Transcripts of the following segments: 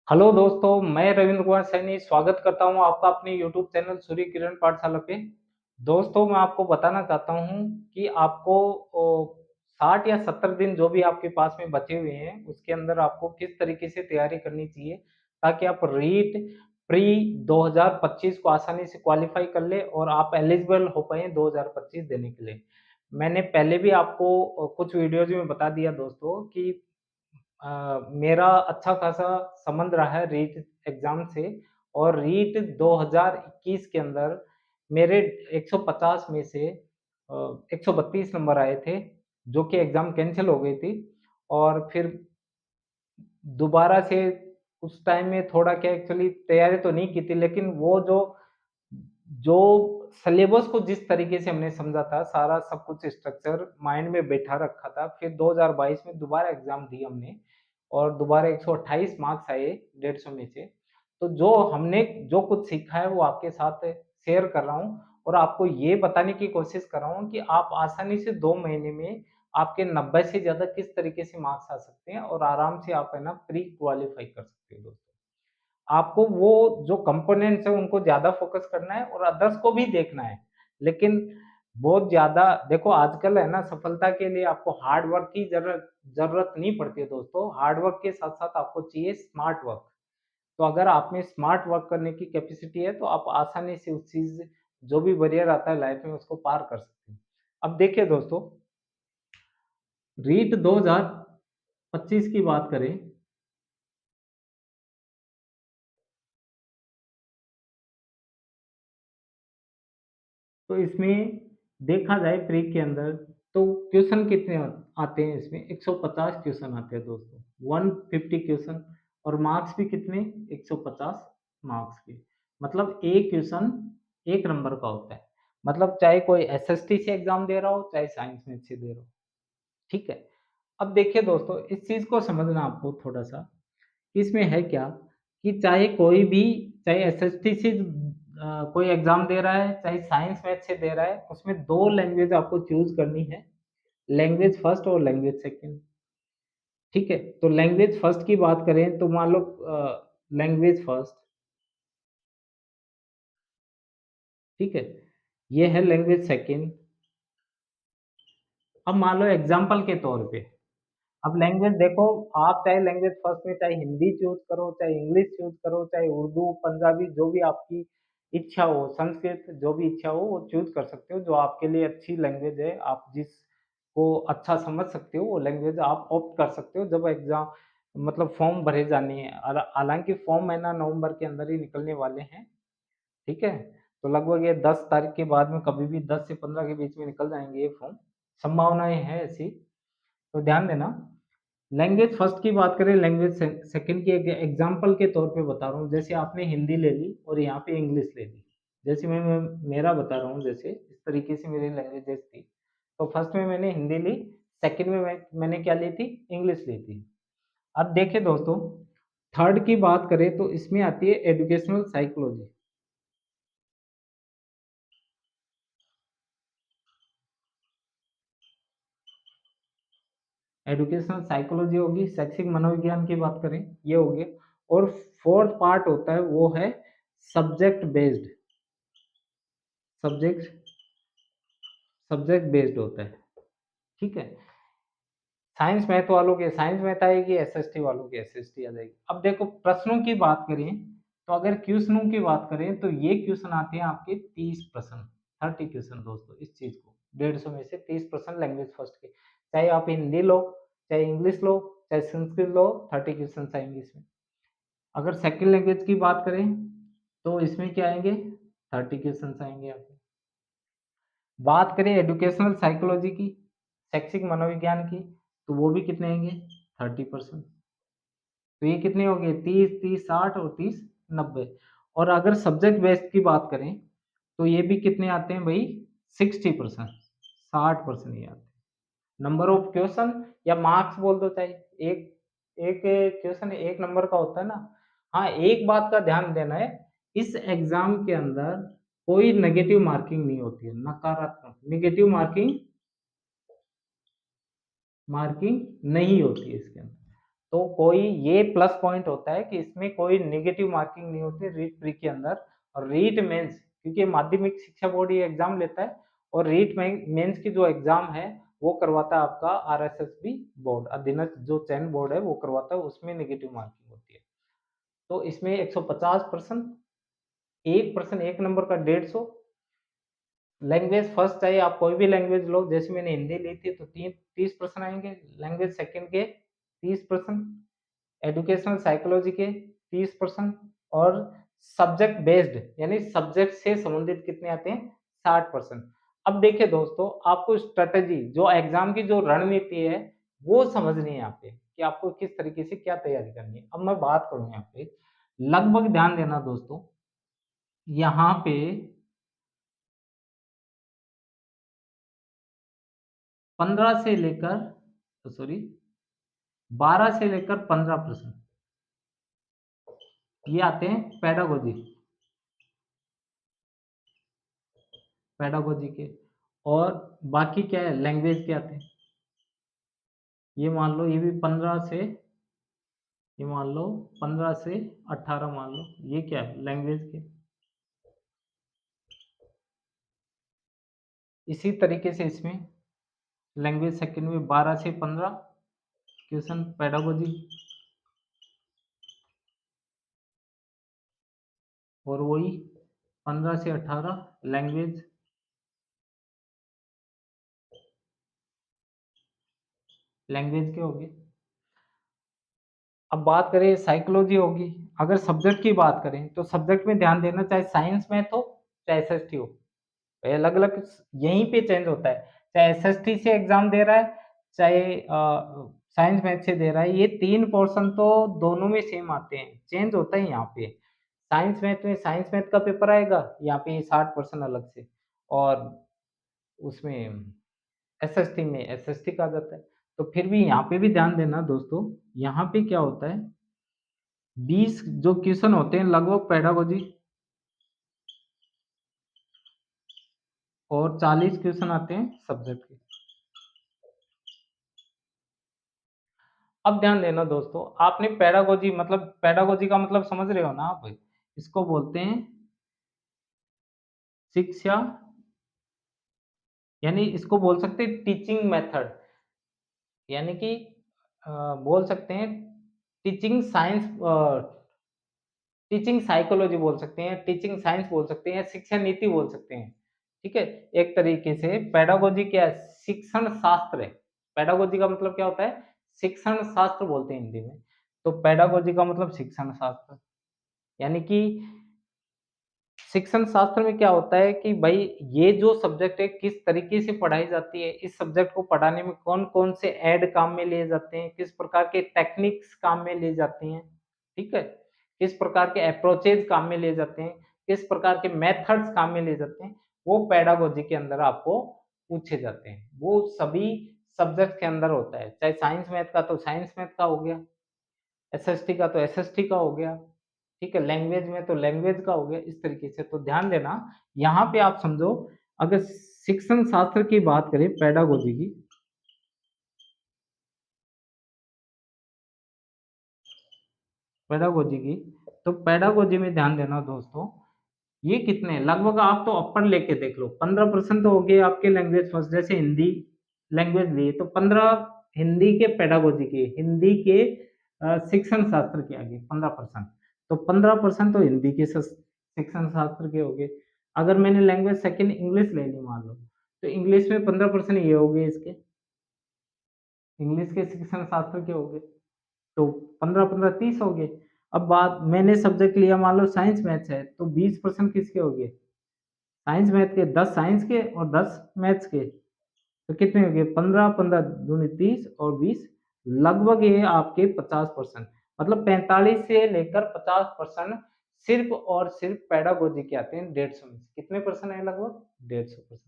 Hello दोस्तों, मैं रविंद्र कुमार सैनी स्वागत करता हूं आपका अपने यूट्यूब चैनल सूर्य किरण पाठशाला पे। दोस्तों, मैं आपको बताना चाहता हूं कि आपको 60 या 70 दिन जो भी आपके पास में बचे हुए हैं, उसके अंदर आपको किस तरीके से तैयारी करनी चाहिए ताकि आप रीट प्री 2025 को आसानी से क्वालिफाई कर ले और आप एलिजिबल हो पाए 2025 देने के लिए। मैंने पहले भी आपको कुछ वीडियोज़ में बता दिया दोस्तों कि मेरा अच्छा खासा संबंध रहा है रीट एग्ज़ाम से और रीट 2021 के अंदर मेरे 150 में से 132 नंबर आए थे, जो कि एग्ज़ाम कैंसल हो गई थी और फिर दोबारा से उस टाइम में थोड़ा क्या एक्चुअली तैयारी तो नहीं की थी, लेकिन वो जो जो सिलेबस को जिस तरीके से हमने समझा था, सारा सब कुछ स्ट्रक्चर माइंड में बैठा रखा था। फिर 2022 में दोबारा एग्ज़ाम दी हमने और दोबारा 128 मार्क्स आए 150 में से। तो जो हमने जो कुछ सीखा है वो आपके साथ शेयर कर रहा हूँ और आपको ये बताने की कोशिश कर रहा हूँ कि आप आसानी से 2 महीने में आपके 90 से ज़्यादा किस तरीके से मार्क्स आ सकते हैं और आराम से आप है ना प्री क्वालीफाई कर सकते हो दोस्तों। आपको वो जो कंपोनेंट्स हैं उनको ज़्यादा फ़ोकस करना है और अदर्स को भी देखना है। लेकिन बहुत ज़्यादा देखो आजकल है ना सफलता के लिए आपको हार्ड वर्क की ज़रूरत नहीं पड़ती है दोस्तों। हार्ड वर्क के साथ-साथ आपको चाहिए स्मार्ट वर्क। तो अगर आप में स्मार्ट वर्क करने की कैपेसिटी है तो आप आसानी से उस चीज़ जो भी बैरियर आता है लाइफ़ में उसको पार कर सकते हैं। अब देखिए दोस्तों, रीट 2025 की बात करें तो इसमें देखा जाए प्री के अंदर तो क्वेश्चन कितने आते हैं इसमें 150 क्वेश्चन आते हैं दोस्तों 150 क्वेश्चन और मार्क्स भी कितने 150 मार्क्स के मतलब एक क्वेश्चन एक नंबर का होता है मतलब चाहे कोई एसएसटी से एग्जाम दे रहा हो चाहे साइंस में से दे रहा हो। ठीक है। अब देखिए दोस्तों इस चीज को समझना आपको थोड़ा सा इसमें है क्या कि चाहे कोई भी चाहे एसएसटी से कोई एग्जाम दे रहा है चाहे साइंस मैथ से दे रहा है उसमें दो लैंग्वेज आपको चूज करनी है। लैंग्वेज फर्स्ट और लैंग्वेज सेकंड। ठीक है। तो लैंग्वेज फर्स्ट की बात करें तो मान लो लैंग्वेज फर्स्ट। ठीक है। ये है लैंग्वेज सेकंड। अब मान लो एग्जाम्पल के तौर पे अब लैंग्वेज देखो आप चाहे लैंग्वेज फर्स्ट में चाहे हिंदी चूज करो चाहे इंग्लिश चूज करो चाहे उर्दू पंजाबी जो भी आपकी इच्छा हो संस्कृत जो भी इच्छा हो वो चूज कर सकते हो जो आपके लिए अच्छी लैंग्वेज है आप जिसको अच्छा समझ सकते हो वो लैंग्वेज आप ऑप्ट कर सकते हो जब एग्जाम मतलब फॉर्म भरे जाने हैं हालांकि फॉर्म है ना नवंबर के अंदर ही निकलने वाले हैं। ठीक है। तो लगभग ये 10 तारीख के बाद में कभी भी 10 से 15 के बीच में निकल जाएंगे ये फॉर्म। संभावनाएं हैं ऐसी। तो ध्यान देना। लैंग्वेज फर्स्ट की बात करें लैंग्वेज सेकंड की एक एग्जांपल के तौर पे बता रहा हूँ जैसे आपने हिंदी ले ली और यहाँ पे इंग्लिश ले ली। जैसे मैं मेरा बता रहा हूँ जैसे इस तरीके से मेरी लैंग्वेजेस थी। तो फर्स्ट में मैंने हिंदी ली सेकंड में मैंने क्या ली थी इंग्लिश ली थी। अब देखिए दोस्तों थर्ड की बात करें तो इसमें आती है एजुकेशनल साइकोलॉजी। एजुकेशनल साइकोलॉजी होगी शैक्षिक मनोविज्ञान की बात करें ये हो गया। और फोर्थ पार्ट होता है वो है subject based. Subject subject based होता है। ठीक है। साइंस मैथ वालों के साइंस मैथ आएगी एसएसटी वालों की एसएसटी आ जाएगी। अब देखो प्रश्नों की बात करें तो अगर क्वेश्चनों की बात करें तो ये क्वेश्चन आते हैं आपके 30%। 30 क्वेश्चन दोस्तों इस चीज को 150 में से 30% लैंग्वेज फर्स्ट के चाहे आप हिंदी लो चाहे इंग्लिश लो चाहे संस्कृत लो 30 क्वेश्चन आएंगे इसमें। अगर सेकंड लैंग्वेज की बात करें तो इसमें क्या आएंगे 30 क्वेश्चन आएंगे आपके। बात करें एजुकेशनल साइकोलॉजी की शैक्षिक मनोविज्ञान की तो वो भी कितने आएंगे 30%। तो ये कितने हो गए 30 30 60 और 30 90। और अगर सब्जेक्ट बेस्ड की बात करें तो ये भी कितने आते हैं भाई 60%। 60% ये आते हैं। नंबर ऑफ क्वेश्चन या मार्क्स बोल दो चाहे एक एक क्वेश्चन एक नंबर का होता है ना। हाँ एक बात का ध्यान देना है इस एग्जाम के अंदर कोई नेगेटिव मार्किंग नहीं होती है नकारात्मक नेगेटिव मार्किंग मार्किंग नहीं होती है इसके अंदर। तो कोई ये प्लस पॉइंट होता है कि इसमें कोई नेगेटिव मार्किंग नहीं होती रीट प्री के अंदर। और रीट मेंस, क्योंकि माध्यमिक शिक्षा बोर्ड ये एग्जाम लेता है, और रीट मेंस की जो एग्जाम है वो करवाता है आपका आरएसएसबी बोर्ड, अधीनस्थ जो चयन बोर्ड है वो करवाता है, उसमें नेगेटिव मार्किंग होती है। तो इसमें 150%, 1% एक नंबर का 150। लैंग्वेज फर्स्ट चाहिए, आप कोई भी लैंग्वेज लो, जैसे मैंने हिंदी ली थी तो 30% आएंगे। लैंग्वेज सेकंड के 30%, एजुकेशनल साइकोलॉजी के 30%, और सब्जेक्ट बेस्ड यानी सब्जेक्ट से संबंधित कितने आते हैं, 60%। अब देखिए दोस्तों, आपको स्ट्रेटेजी जो एग्जाम की जो रणनीति है वो समझनी है यहाँ पे, कि आपको किस तरीके से क्या तैयारी करनी है। अब मैं बात करूँ यहाँ पे, लगभग ध्यान देना दोस्तों, यहाँ पे 15 से लेकर, सॉरी, 12 से लेकर 15% ये आते हैं पेडागोजी, पेडागोजी के। और बाकी क्या है, लैंग्वेज के आते हैं। ये मान लो ये भी 15 से, ये मान लो 15 से 18 मान लो, ये क्या है, लैंग्वेज के। इसी तरीके से इसमें लैंग्वेज सेकंड में 12 से 15 क्वेश्चन पेडागोजी, और वही 15 से 18 लैंग्वेज, लैंग्वेज के होगी। अब बात करें साइकोलॉजी होगी। अगर सब्जेक्ट की बात करें तो सब्जेक्ट में ध्यान देना, चाहे साइंस मैथ हो चाहे एसएसटी हो, अलग अलग यहीं पे चेंज होता है। चाहे एसएसटी से एग्जाम दे रहा है, चाहे साइंस मैथ से दे रहा है, ये तीन पोर्शन तो दोनों में सेम आते हैं, चेंज होता है यहाँ पे। साइंस मैथ में साइंस मैथ का पेपर आएगा, यहाँ पे 60% अलग से, और उसमें एसएसटी में एसएसटी का आ जाता है। तो फिर भी यहाँ पे भी ध्यान देना दोस्तों, यहाँ पे क्या होता है, 20 जो क्वेश्चन होते हैं लगभग पेडागोजी, और 40 क्वेश्चन आते हैं सब्जेक्ट के। अब ध्यान देना दोस्तों, आपने पेडागोजी मतलब, पेडागोजी का मतलब समझ रहे हो ना आप, इसको बोलते हैं शिक्षा, यानी इसको बोल सकते हैं टीचिंग मेथड, यानी कि बोल सकते हैं टीचिंग साइंस, टीचिंग साइकोलॉजी बोल सकते हैं, टीचिंग साइंस बोल सकते हैं, शिक्षा नीति बोल सकते हैं। ठीक है, एक तरीके से पेडागोजी क्या है, शिक्षण शास्त्र है। पेडागोजी का मतलब क्या होता है, शिक्षण शास्त्र बोलते हैं हिंदी में। तो पेडागोजी का मतलब शिक्षण शास्त्र, यानी कि शिक्षण शास्त्र में क्या होता है कि भाई ये जो सब्जेक्ट है किस तरीके से पढ़ाई जाती है, इस सब्जेक्ट को पढ़ाने में कौन कौन से ऐड काम में लिए जाते हैं, किस प्रकार के टेक्निक्स काम में लिए जाती हैं, ठीक है, किस प्रकार के अप्रोचेज काम में लिए जाते हैं, किस प्रकार के मेथड्स काम में लिए जाते हैं, वो पेडागोजी के अंदर आपको पूछे जाते हैं। वो सभी सब्जेक्ट के अंदर होता है, चाहे साइंस मैथ का तो साइंस मैथ का हो गया, एसएसटी का तो एसएसटी का हो गया, ठीक है, लैंग्वेज में तो लैंग्वेज का हो गया, इस तरीके से। तो ध्यान देना, यहाँ पे आप समझो, अगर शिक्षण शास्त्र की बात करें पेडागोजी की, पेडागोजी की, तो पेडागोजी में ध्यान देना दोस्तों, ये कितने लगभग, आप तो अपर लेके देख लो, 15% तो हो गए आपके लैंग्वेज फर्स्ट, जैसे हिंदी लैंग्वेज लिए तो 15 हिंदी के पेडागोजी के, हिंदी के शिक्षण शास्त्र के आगे 15%, तो 15% तो हिंदी के शिक्षण शास्त्र के हो गए। अगर मैंने लैंग्वेज सेकंड इंग्लिश ले ली मान लो, तो इंग्लिश में 15% ये हो गए इसके, इंग्लिश के शिक्षण शास्त्र के हो गए, तो 15 15 30 हो गए। अब बात, मैंने सब्जेक्ट लिया मान लो साइंस मैथ्स है, तो 20% किसके हो गए, साइंस मैथ के, 10 साइंस के और 10 मैथ्स के, तो कितने हो गए, 15 15 दूनी 30 और 20, लगभग ये आपके 50%, मतलब 45 से लेकर 50% सिर्फ और सिर्फ पेडागोजी के आते हैं 150 में। कितने परसेंट है, लगभग 150%।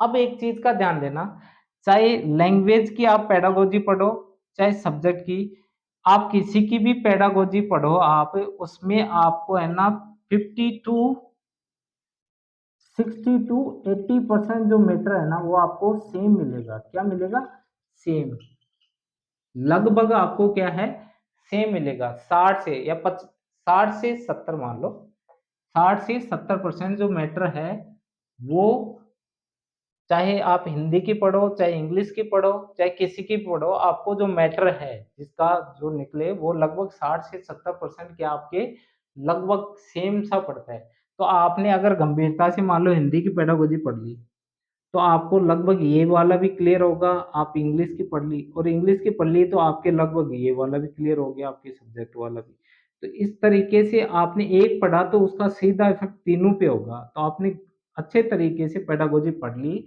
अब एक चीज का ध्यान देना, चाहे लैंग्वेज की आप पेडागोजी पढ़ो, चाहे सब्जेक्ट की, आप किसी की भी पेडागोजी पढ़ो, आप उसमें आपको है ना 60 to 80% जो मैटर है ना वो आपको सेम मिलेगा। क्या मिलेगा, सेम। लगभग आपको क्या है सेम मिलेगा 60 से या 60 से 70 मान लो 60 से 70% जो मैटर है वो चाहे आप हिंदी की पढ़ो, चाहे इंग्लिश की पढ़ो, चाहे किसी की पढ़ो, आपको जो मैटर है, जिसका जो निकले वो लगभग 60 से 70% के आपके लगभग सेम सा पड़ता है। तो आपने अगर गंभीरता से मान लो हिंदी की पेडागोजी पढ़ ली, तो आपको लगभग ये वाला भी क्लियर होगा, आप इंग्लिश की पढ़ ली और इंग्लिश की पढ़ ली तो आपके लगभग ये वाला भी क्लियर हो गया, आपके सब्जेक्ट वाला भी। तो इस तरीके से आपने एक पढ़ा तो उसका सीधा इफ़ेक्ट तीनों पे होगा। तो आपने अच्छे तरीके से पेडागोजी पढ़ ली,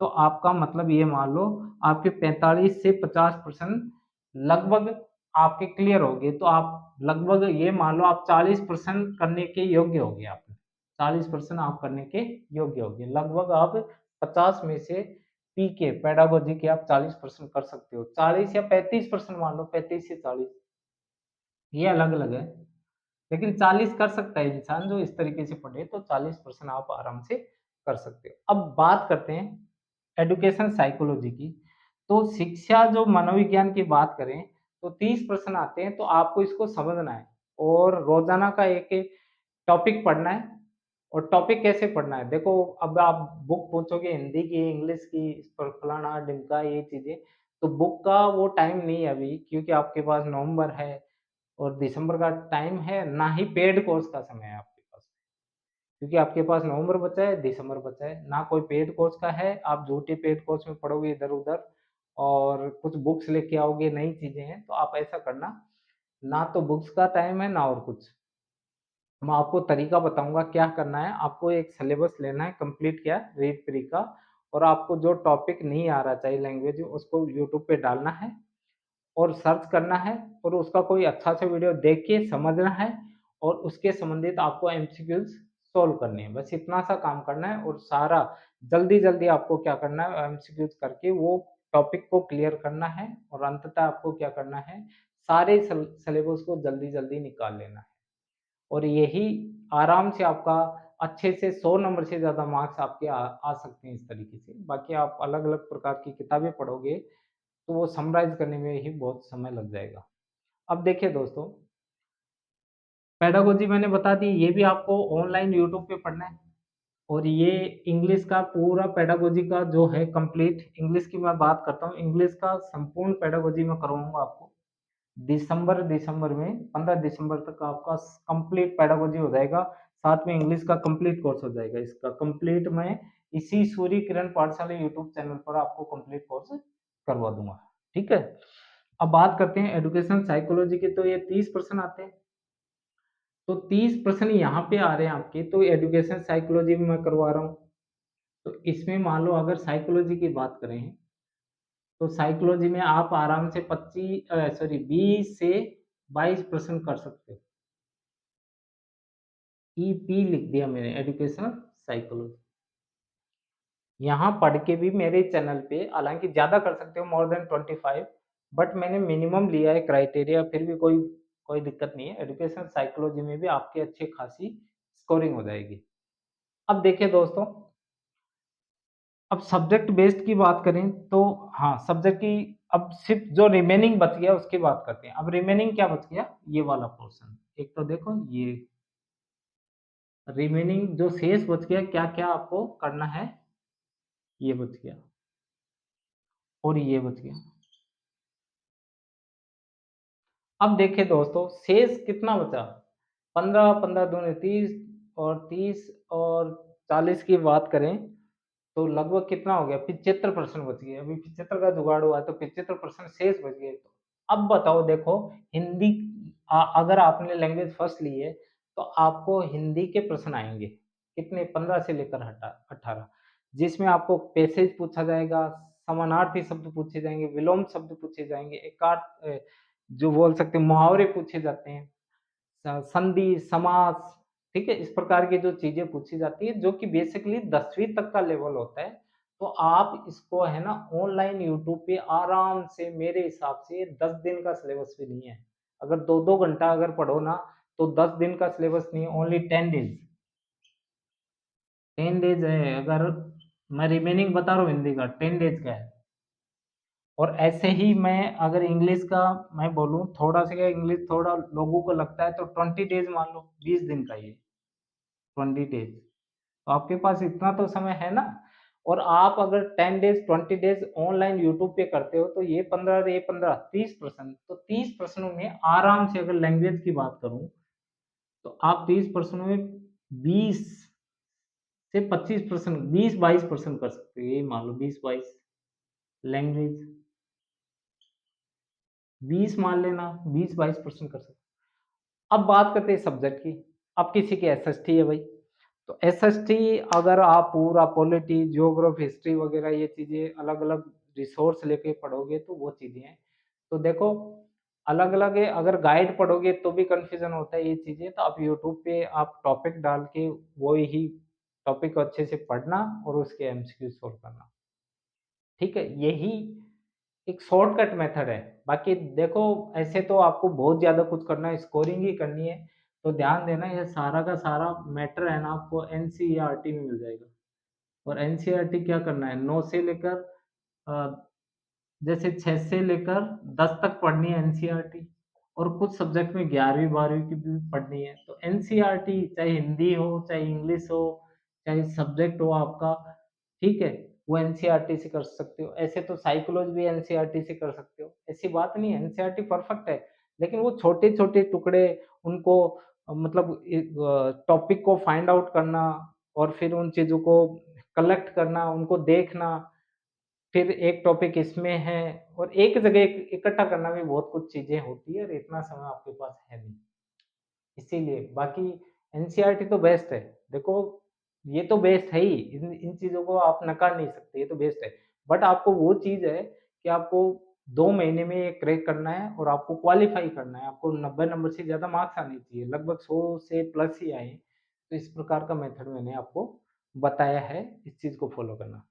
तो आपका मतलब ये मान लो आपके 45 से 50% लगभग आपके क्लियर हो गए। तो आप लगभग ये मान लो आप 40% करने के योग्य हो गए आप। 40% आप करने के योग्य हो गए। लगभग आप 50 में से पीके पेडागोजी के आप 40% कर सकते हो। 40 या 35% मान लो 35 से 40 ये अलग-अलग है। लेकिन 40 कर सकता है इंसान जो इस तरीके से पढ़े तो 40% आप आराम से कर सकते हो। अब बात करते हैं एडुकेशन साइकोलॉजी की। तो शिक्षा जो मनोविज्ञान की बात करें तो 30% आते हैं तो आपको इसको समझना है और रोज़ाना का एक-एक टॉपिक पढ़ना है और टॉपिक कैसे पढ़ना है? देखो अब आप बुक पूछोगे हिंदी की, इंग्लिश की, इस पर फलाना-ढिमका ये चीज़ें, तो बुक का वो टाइम नहीं है अभी क्योंकि आपके पास नवंबर है और दिसंबर का टाइम है, ना ही पेड कोर्स का समय है आपके पास। क्योंकि आपके पास नवंबर बचा है, दिसंबर बचा है, ना कोई पेड कोर्स का है, आप झूठे पेड कोर्स में पढ़ोगे इधर-उधर और कुछ बुक्स लेके आओगे, नई चीज़ें हैं, तो आप ऐसा करना, ना तो बुक्स का टाइम है, ना और कुछ। मैं आपको तरीका बताऊँगा क्या करना है, आपको एक सिलेबस लेना है कंप्लीट क्या रीड प्री का और आपको जो टॉपिक नहीं आ रहा चाहे लैंग्वेज उसको यूट्यूब पे डालना है और सर्च करना है और उसका कोई अच्छा सा वीडियो देख के समझना है और उसके संबंधित आपको एमसीक्यूज़ सॉल्व करने हैं। बस इतना सा काम करना है और सारा जल्दी-जल्दी आपको क्या करना है एमसीक्यूज़ करके वो टॉपिक को क्लियर करना है और अंततः आपको क्या करना है, सारे सिलेबस को जल्दी-जल्दी निकाल लेना है। और यही आराम से आपका अच्छे से 100 नंबर से ज़्यादा मार्क्स आपके आ सकते हैं इस तरीके से। बाकी आप अलग-अलग प्रकार की किताबें पढ़ोगे, तो वो समराइज़ करने में ही बहुत समय लग जाएगा। अब देखिए दोस्तों, पेडागोजी मैंने बता दी, ये भी आपको ऑनलाइन यूट्यूब पे पढ़ना है और ये इंग्लिश का पूरा पेडागोजी का जो है कंप्लीट इंग्लिश की मैं बात करता हूँ, इंग्लिश का संपूर्ण पेडागोजी मैं करवाऊँगा आपको। दिसंबर में 15 दिसंबर तक आपका कंप्लीट पेडागोजी हो जाएगा, साथ में इंग्लिश का कंप्लीट कोर्स हो जाएगा। इसका कंप्लीट मैं इसी सूर्य किरण पाठशाला यूट्यूब चैनल पर आपको कंप्लीट कोर्स करवा दूँगा, ठीक है? अब बात करते हैं एजुकेशन साइकोलॉजी के तो ये 30% आते हैं, तो 30% यहाँ पे आ रहे हैं आपके तो एजुकेशन साइकोलॉजी में मैं करवा रहा हूँ। तो इसमें मान लो अगर साइकोलॉजी की बात करें तो साइकोलॉजी में आप आराम से 20 से 22% कर सकते हो। ईपी लिख दिया मैंने एजुकेशनल साइकोलॉजी। यहाँ पढ़ के भी मेरे चैनल पे हालाँकि ज़्यादा कर सकते हो मोर देन 25 बट मैंने मिनिमम लिया है क्राइटेरिया फिर भी कोई कोई दिक्कत नहीं है। एजुकेशनल साइकोलॉजी में भी आपकी अच्छी खासी स्कोरिंग हो जाएगी। अब देखिए दोस्तों, अब सब्जेक्ट बेस्ड की बात करें तो हाँ, सब्जेक्ट की अब सिर्फ़ जो रिमेनिंग बच गया उसकी बात करते हैं। अब रिमेनिंग क्या बच गया? ये वाला पोर्शन। एक तो देखो ये रिमेनिंग जो शेष बच गया क्या-क्या आपको करना है, ये बच गया और ये बच गया। अब देखिए दोस्तों शेष कितना बचा? 15, 15 दूनी 30 और 40 की बात करें तो लगभग कितना हो गया? 75% बच गए। अभी 75 का जुगाड़ हुआ है तो 75% शेष बच गए। तो अब बताओ देखो हिंदी अगर आपने लैंग्वेज फर्स्ट ली है तो आपको हिंदी के प्रश्न आएँगे। कितने? 15 से लेकर 18 जिसमें आपको पैसेज पूछा जाएगा, समानार्थी शब्द पूछे जाएँगे, विलोम शब्द पूछे जाएँगे, जो बोल सकते हैं मुहावरे पूछे जाते हैं। संधि, समास, ठीक है? इस प्रकार की जो चीज़ें पूछी जाती है, जो कि बेसिकली 10वीं तक का लेवल होता है। तो आप इसको है ना ऑनलाइन यूट्यूब पे आराम से मेरे हिसाब से 10 दिन का सिलेबस भी नहीं है। अगर 2-2 घंटा अगर पढ़ो ना, तो 10 दिन का सिलेबस नहीं है, ओनली 10 डेज़। 10 डेज़ है, अगर मैं रिमेनिंग बता रहा हूँ हिंदी का, 10 डेज़ का है। और ऐसे ही मैं अगर इंग्लिश का मैं बोलूँ थोड़ा सा, क्या इंग्लिश थोड़ा लोगों को लगता है, तो 20 डेज़ मान लो, 20 दिन का ये 20 डेज़। तो आपके पास इतना तो समय है ना। और आप अगर 10 डेज़ 20 डेज़ ऑनलाइन यूट्यूब पे करते हो, तो ये 15 और ये 15 30 प्रश्न, तो 30 प्रश्नों में आराम से, अगर लैंग्वेज की बात करूँ, तो आप 30 प्रश्नों में 20 से 25 प्रश्न, 20-22 प्रश्न कर सकते हो। ये मान लो 20-22 लैंग्वेज, 20 मान लेना, 20-22 प्रश्न कर सकते हो। अब बात करते हैं सब्जेक्ट की। अब किसी की एसएसटी है भाई, तो एसएसटी अगर आप पूरा पॉलिटी, ज्योग्राफी, हिस्ट्री वगैरह ये चीज़ें अलग-अलग रिसोर्स लेके पढ़ोगे, तो वो चीज़ें हैं। तो देखो, अलग-अलग है, अगर गाइड पढ़ोगे तो भी कन्फ्यूज़न होता है ये चीज़ें, तो आप यूट्यूब पे आप टॉपिक डाल के वो ही टॉपिक को अच्छे से पढ़ना और उसके एमसीक्यू सॉल्व करना। ठीक है? यही एक शॉर्टकट मेथड है। बाकी देखो, ऐसे तो आपको बहुत ज़्यादा कुछ करना है, स्कोरिंग ही करनी है, तो ध्यान देना, ये सारा का सारा मैटर है ना, आपको एनसीईआरटी में मिल जाएगा। और एनसीईआरटी क्या करना है, 9 से लेकर अ, जैसे 6 से लेकर 10 तक पढ़नी है एनसीईआरटी, और कुछ सब्जेक्ट में 11वीं 12वीं की भी पढ़नी है। तो एनसीईआरटी चाहे हिंदी हो, चाहे इंग्लिश हो, चाहे सब्जेक्ट हो आपका, ठीक है? वो एनसीईआरटी से कर सकते हो। ऐसे तो साइकोलॉजी भी एनसीईआरटी से कर सकते हो। ऐसी बात नहीं है, एनसीईआरटी परफेक्ट है, लेकिन वो छोटे-छोटे टुकड़े, उनको मतलब टॉपिक को फाइंड आउट करना, और फिर उन चीज़ों को कलेक्ट करना, उनको देखना, फिर एक टॉपिक इसमें है, और एक जगह इकट्ठा करना भी बहुत कुछ चीज़ें होती है, और इतना समय आपके पास है नहीं। इसीलिए बाकी एनसीईआरटी तो बेस्ट है। देखो, ये तो बेस्ट है ही, इन इन चीज़ों को आप नकार नहीं सकते, ये तो बेस्ट है। बट आपको वो चीज़ है कि आपको 2 महीने में ये क्रैक करना है, और आपको क्वालीफाई करना है। आपको 90 नंबर से ज़्यादा मार्क्स आने चाहिए, लगभग 100 से प्लस ही आएँ। तो इस प्रकार का मेथड मैंने आपको बताया है, इस चीज़ को फ़ॉलो करना।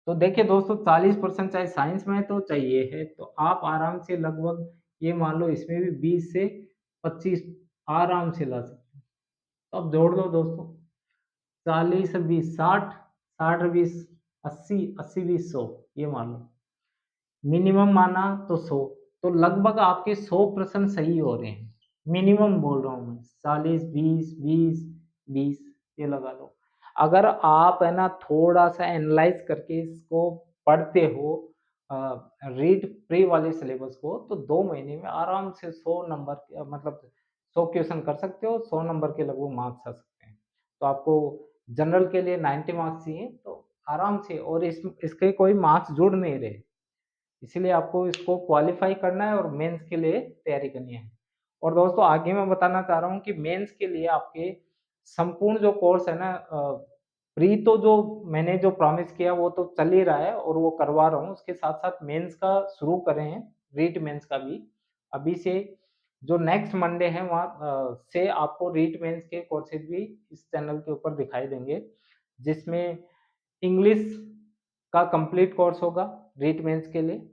तो देखिए दोस्तों, 40% चाहे साइंस में है तो चाहे ये है, तो आप आराम से लगभग ये मान लो इसमें भी 20 से 25 आराम से ला सकते हो। तो अब जोड़ दो दोस्तों, 40 और 20 60, 60 और 20 80, 80 20 100, ये मान लो। मिनिमम माना तो 100, तो लगभग आपके 100 प्रश्न सही हो रहे हैं। मिनिमम बोल रहा हूँ मैं, 40 20 20 20 ये लगा लो। अगर आप है ना थोड़ा-सा एनालाइज़ करके इसको पढ़ते हो, अ, रीड प्री वाले सिलेबस को, तो 2 महीने में आराम से 100 नंबर के, मतलब 100 क्वेश्चन कर सकते हो, 100 नंबर के लगभग मार्क्स आ सकते हैं। तो आपको जनरल के लिए 90 मार्क्स चाहिए, तो आराम से, और इसके कोई मार्क्स जुड़ नहीं रहे। इसीलिए आपको इसको क्वालीफाई करना है और मेंस के लिए तैयारी करनी है। और दोस्तों, आगे मैं बताना चाह रहा हूँ कि मेंस के लिए आपके संपूर्ण जो कोर्स है ना, प्री तो जो मैंने जो प्रॉमिस किया वो तो चल ही रहा है, और वो करवा रहा हूँ। उसके साथ-साथ मेंस का शुरू करे हैं, रीट मेंस का भी। अभी से जो नेक्स्ट मंडे है वहाँ से आपको रीट मेंस के कोर्सेज़ भी इस चैनल के ऊपर दिखाई देंगे, जिसमें इंग्लिश का कंप्लीट कोर्स होगा रीट मेंस के लिए,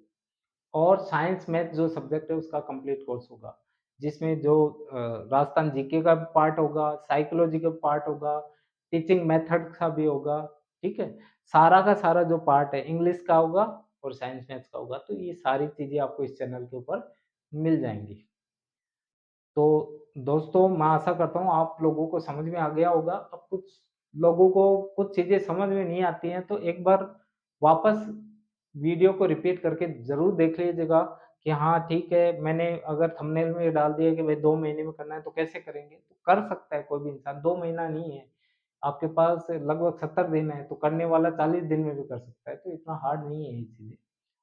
और साइंस मैथ जो सब्जेक्ट है उसका कंप्लीट कोर्स होगा, जिसमें जो राजस्थान जीके का भी पार्ट होगा, साइकोलॉजी का पार्ट होगा, टीचिंग मेथड का भी होगा, ठीक है? सारा का सारा जो पार्ट है इंग्लिश का होगा और साइंस मैथ्स का होगा, तो ये सारी चीज़ें आपको इस चैनल के ऊपर मिल जाएँगी। तो दोस्तों, मैं आशा करता हूँ आप लोगों को समझ में आ गया होगा। अब कुछ लोगों को कुछ चीज़ें समझ में नहीं आती हैं, तो एक बार वापस वीडियो को रिपीट करके ज़रूर देख लीजिएगा कि हाँ, ठीक है, मैंने अगर थंबनेल में डाल दिया कि भाई 2 महीने में करना है, तो कैसे करेंगे? तो कर सकता है कोई भी इंसान, 2 महीना नहीं है, आपके पास लगभग 70 दिन है, तो करने वाला 40 दिन में भी कर सकता है, तो इतना हार्ड नहीं है ये चीज़ें।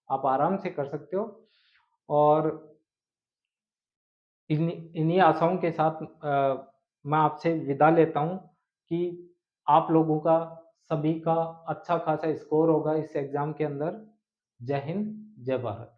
आप आराम से कर सकते हो, और इन्हीं इन्हीं आशाओं के साथ मैं आपसे विदा लेता हूँ कि आप लोगों का, सभी का अच्छा खासा स्कोर होगा इस एग्ज़ाम के अंदर। जय हिंद, जय भारत।